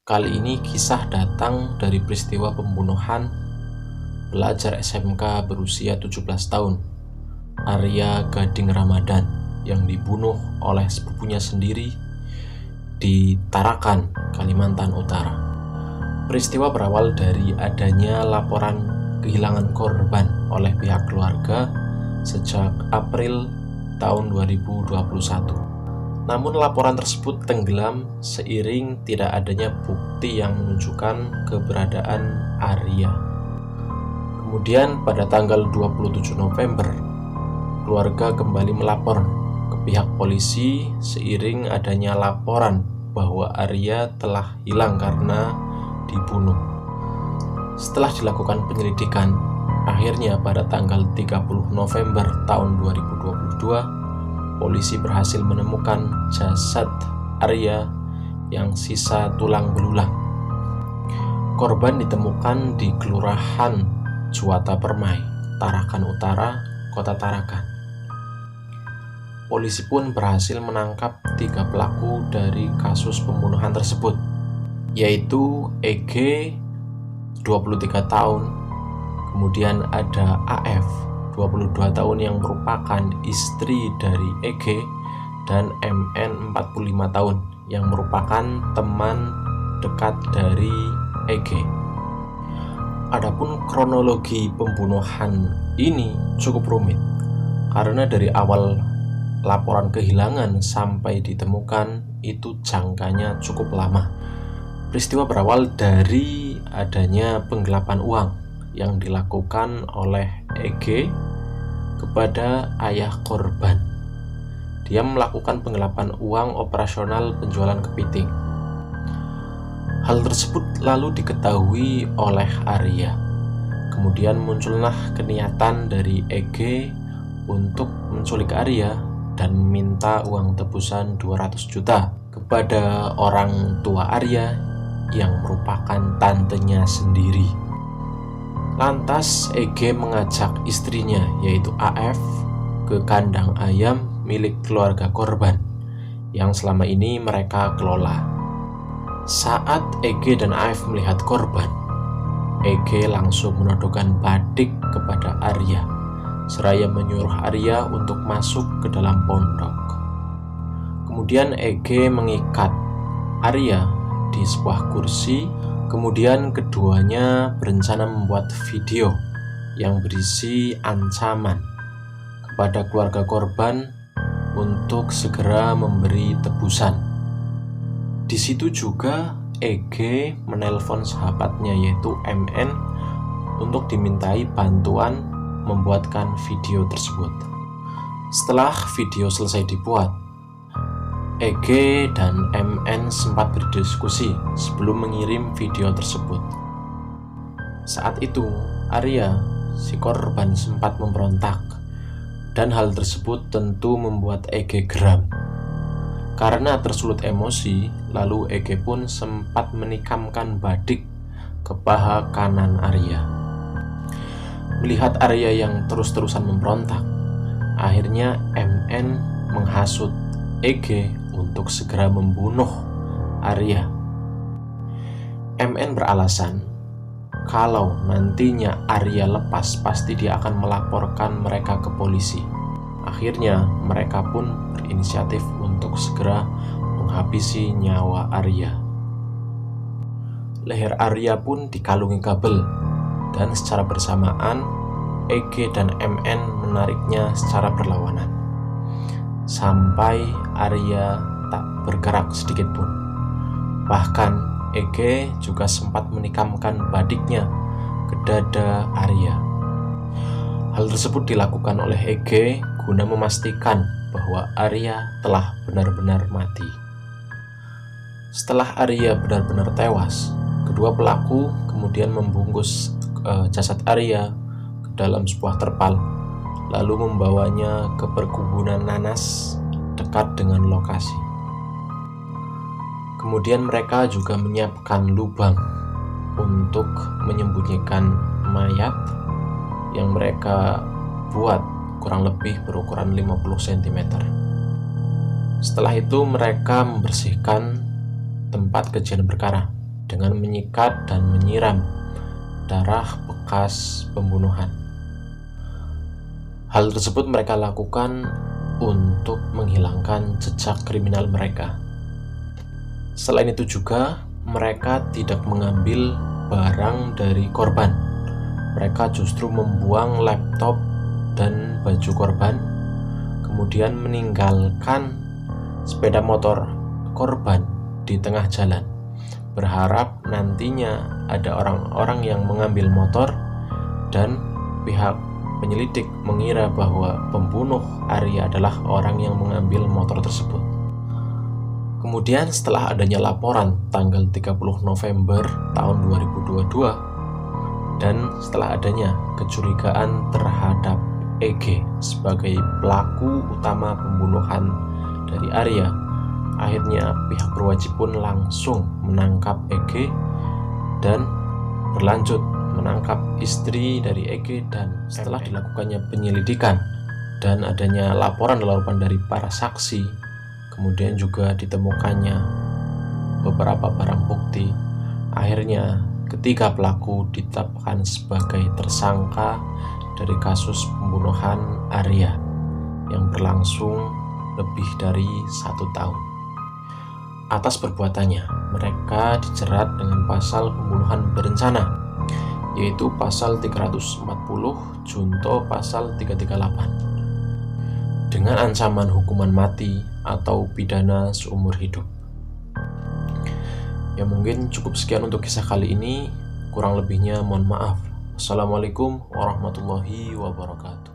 Kali ini kisah datang dari peristiwa pembunuhan pelajar SMK berusia 17 tahun, Arya Gading Ramadan, yang dibunuh oleh sepupunya sendiri di Tarakan, Kalimantan Utara. Peristiwa berawal dari adanya laporan kehilangan korban oleh pihak keluarga sejak April tahun 2021. Namun laporan tersebut tenggelam seiring tidak adanya bukti yang menunjukkan keberadaan Arya. Kemudian pada tanggal 27 November, keluarga kembali melapor ke pihak polisi seiring adanya laporan bahwa Arya telah hilang karena dibunuh. Setelah dilakukan penyelidikan, akhirnya pada tanggal 30 November tahun 2022, polisi berhasil menemukan jasad Arya yang sisa tulang belulang. Korban ditemukan di Kelurahan Juwata Permai, Tarakan Utara, Kota Tarakan. Polisi pun berhasil menangkap 3 pelaku dari kasus pembunuhan tersebut, yaitu EG 23 tahun, kemudian ada AF 22 tahun yang merupakan istri dari EG, dan MN 45 tahun yang merupakan teman dekat dari EG. Adapun kronologi pembunuhan ini cukup rumit karena dari awal laporan kehilangan sampai ditemukan itu jangkanya cukup lama. Peristiwa berawal dari adanya penggelapan uang yang dilakukan oleh EG kepada ayah korban. Dia melakukan penggelapan uang operasional penjualan kepiting. Hal tersebut lalu diketahui oleh Arya. Kemudian muncullah keniatan dari EG untuk menculik Arya dan meminta uang tebusan 200 juta kepada orang tua Arya yang merupakan tantenya sendiri. Lantas EG mengajak istrinya yaitu AF ke kandang ayam milik keluarga korban yang selama ini mereka kelola. Saat EG dan AF melihat korban, EG langsung menodongkan badik kepada Arya seraya menyuruh Arya untuk masuk ke dalam pondok. Kemudian EG mengikat Arya di sebuah kursi. Kemudian keduanya berencana membuat video yang berisi ancaman kepada keluarga korban untuk segera memberi tebusan. Di situ juga EG menelpon sahabatnya yaitu MN untuk dimintai bantuan membuatkan video tersebut. Setelah video selesai dibuat, EG dan MN sempat berdiskusi sebelum mengirim video tersebut. Saat itu, Arya, si korban, sempat memberontak, dan hal tersebut tentu membuat EG geram. Karena tersulut emosi, lalu EG pun sempat menikamkan badik ke paha kanan Arya. Melihat Arya yang terus-terusan memberontak, akhirnya MN menghasut EG untuk segera membunuh Arya. MN beralasan kalau nantinya Arya lepas pasti dia akan melaporkan mereka ke polisi. Akhirnya mereka pun berinisiatif untuk segera menghabisi nyawa Arya. Leher Arya pun dikalungi kabel dan secara bersamaan EG dan MN menariknya secara berlawanan sampai Arya tak bergerak sedikit pun. Bahkan EG juga sempat menikamkan badiknya ke dada Arya. Hal tersebut dilakukan oleh EG guna memastikan bahwa Arya telah benar-benar mati. Setelah Arya benar-benar tewas, kedua pelaku kemudian membungkus jasad Arya ke dalam sebuah terpal, lalu membawanya ke perkebunan nanas dekat dengan lokasi. Kemudian mereka juga menyiapkan lubang untuk menyembunyikan mayat yang mereka buat kurang lebih berukuran 50 cm. Setelah itu mereka membersihkan tempat kejadian perkara dengan menyikat dan menyiram darah bekas pembunuhan. Hal tersebut mereka lakukan untuk menghilangkan jejak kriminal mereka. Selain itu juga, mereka tidak mengambil barang dari korban. Mereka justru membuang laptop dan baju korban, kemudian meninggalkan sepeda motor korban di tengah jalan, berharap nantinya ada orang-orang yang mengambil motor dan pihak penyelidik mengira bahwa pembunuh Arya adalah orang yang mengambil motor tersebut. Kemudian setelah adanya laporan tanggal 30 November tahun 2022 dan setelah adanya kecurigaan terhadap EG sebagai pelaku utama pembunuhan dari Arya, akhirnya pihak berwajib pun langsung menangkap EG dan berlanjut menangkap istri dari EG. Dan setelah dilakukannya penyelidikan dan adanya laporan dari para saksi, kemudian juga ditemukannya beberapa barang bukti, akhirnya ketiga pelaku ditetapkan sebagai tersangka dari kasus pembunuhan Arya yang berlangsung lebih dari 1 tahun. Atas perbuatannya, mereka dijerat dengan pasal pembunuhan berencana, yaitu pasal 340 junto pasal 338, dengan ancaman hukuman mati atau pidana seumur hidup. Ya, mungkin cukup sekian untuk kisah kali ini. Kurang lebihnya mohon maaf. Assalamualaikum warahmatullahi wabarakatuh.